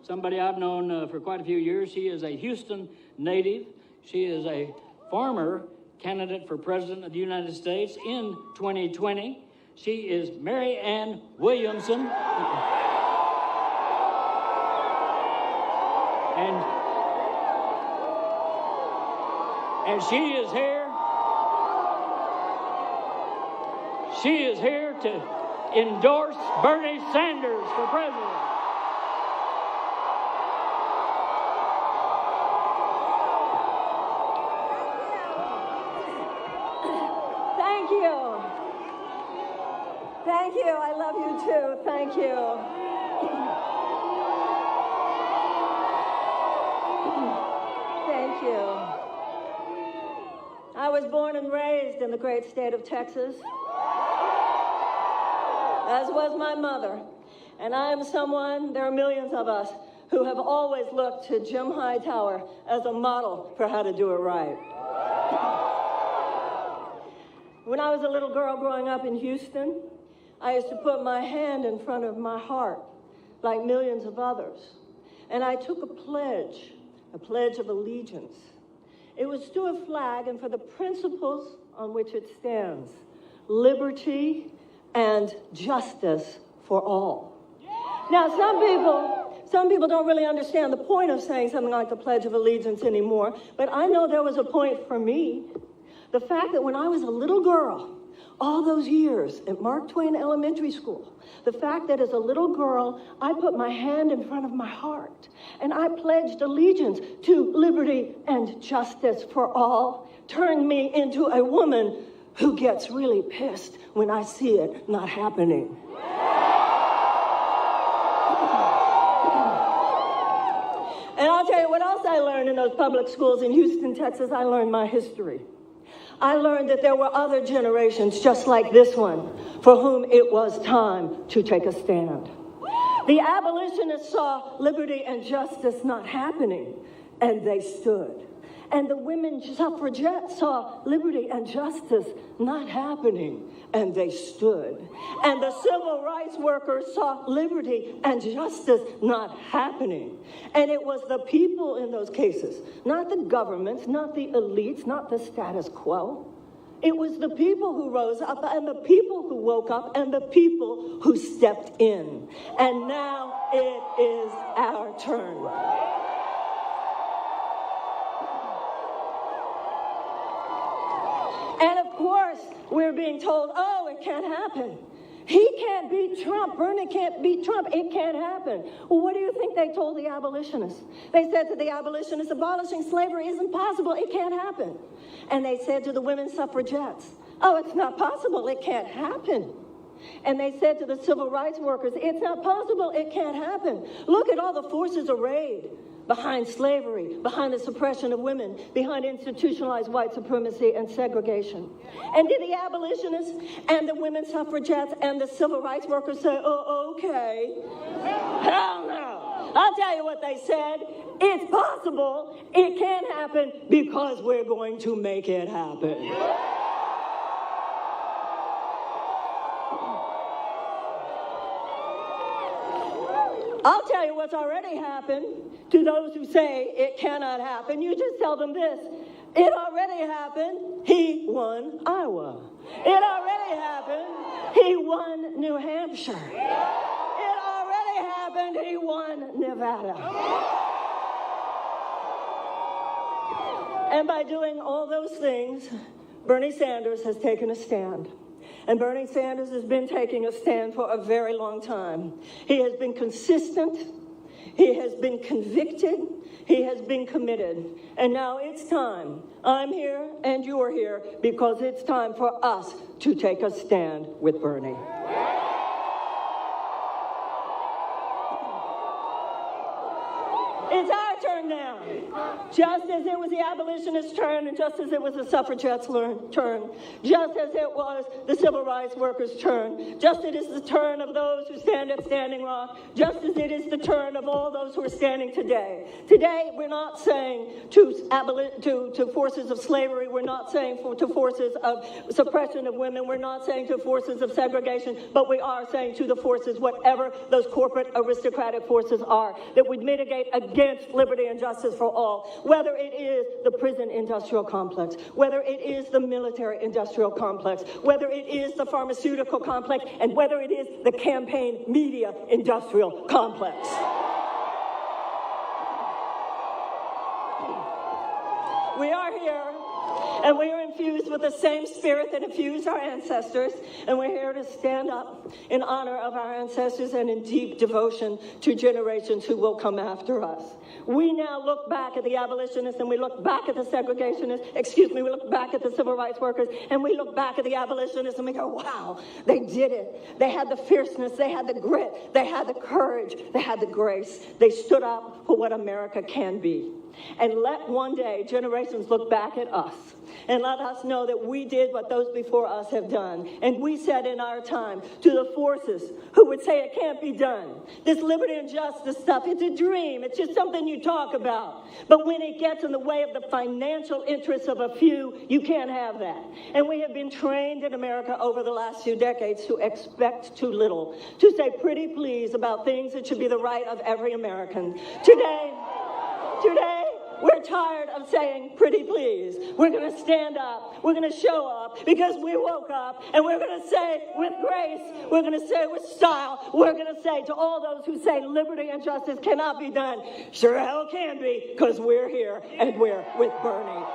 somebody I've known for quite a few years. She is a Houston native. She is a former candidate for President of the United States in 2020. She is Marianne Williamson. And she is here. She is here to endorse Bernie Sanders for president. Thank you. Thank you. I love you too. Thank you. Thank you. I was born and raised in the great state of Texas, as was my mother. And I am someone, there are millions of us, who have always looked to Jim Hightower as a model for how to do it right. When I was a little girl growing up in Houston, I used to put my hand in front of my heart, like millions of others. And I took a pledge of allegiance. It was to a flag and for the principles on which it stands: liberty and justice for all. Now, some people don't really understand the point of saying something like the Pledge of Allegiance anymore, but I know there was a point for me. The fact that when I was a little girl, all those years at Mark Twain Elementary School, the fact that as a little girl, I put my hand in front of my heart and I pledged allegiance to liberty and justice for all turned me into a woman who gets really pissed when I see it not happening. And I'll tell you what else I learned in those public schools in Houston, Texas. I learned my history. I learned that there were other generations just like this one for whom it was time to take a stand. The abolitionists saw liberty and justice not happening, and they stood. And the women suffragettes saw liberty and justice not happening, and they stood. And the civil rights workers saw liberty and justice not happening. And it was the people in those cases, not the governments, not the elites, not the status quo. It was the people who rose up and the people who woke up and the people who stepped in. And now it is our turn. And of course, we're being told, oh, it can't happen. He can't beat Trump. Bernie can't beat Trump. It can't happen. Well, what do you think they told the abolitionists? They said to the abolitionists, abolishing slavery isn't possible. It can't happen. And they said to the women's suffragettes, oh, it's not possible. It can't happen. And they said to the civil rights workers, it's not possible. It can't happen. Look at all the forces arrayed behind slavery, behind the suppression of women, behind institutionalized white supremacy and segregation. And did the abolitionists and the women's suffragettes and the civil rights workers say, oh, okay? Hell no. I'll tell you what they said. It's possible. It can happen because we're going to make it happen. I'll tell you what's already happened to those who say it cannot happen. You just tell them this. It already happened. He won Iowa. It already happened. He won New Hampshire. It already happened. He won Nevada. And by doing all those things, Bernie Sanders has taken a stand. And Bernie Sanders has been taking a stand for a very long time. He has been consistent. He has been convicted. He has been committed. And now it's time. I'm here and you're here because it's time for us to take a stand with Bernie. It's our turn now. Just as it was the abolitionists' turn, and just as it was the suffragettes' turn, just as it was the civil rights workers' turn, just as it is the turn of those who stand at Standing Rock, just as it is the turn of all those who are standing today. Today, we're not saying to forces of slavery, we're not saying to forces of suppression of women, we're not saying to forces of segregation, but we are saying to the forces, whatever those corporate aristocratic forces are, that would mitigate against liberty and justice for all, whether it is the prison industrial complex, whether it is the military industrial complex, whether it is the pharmaceutical complex, and whether it is the campaign media industrial complex. We are here, and we are infused with the same spirit that infused our ancestors, and we're here to stand up in honor of our ancestors and in deep devotion to generations who will come after us. We now look back at the abolitionists, and we look back at the segregationists, we look back at the civil rights workers, and we look back at the abolitionists, and we go, wow, they did it. They had the fierceness, they had the grit, they had the courage, they had the grace. They stood up for what America can be. And let one day generations look back at us and let us know that we did what those before us have done. And we said in our time to the forces who would say it can't be done, this liberty and justice stuff, it's a dream. It's just something you talk about. But when it gets in the way of the financial interests of a few, you can't have that. And we have been trained in America over the last few decades to expect too little, to say pretty please about things that should be the right of every American. Today, we're tired of saying pretty please. We're going to stand up. We're going to show up because we woke up, and we're going to say with grace, we're going to say with style, we're going to say to all those who say liberty and justice cannot be done, sure hell can be, because we're here and we're with Bernie.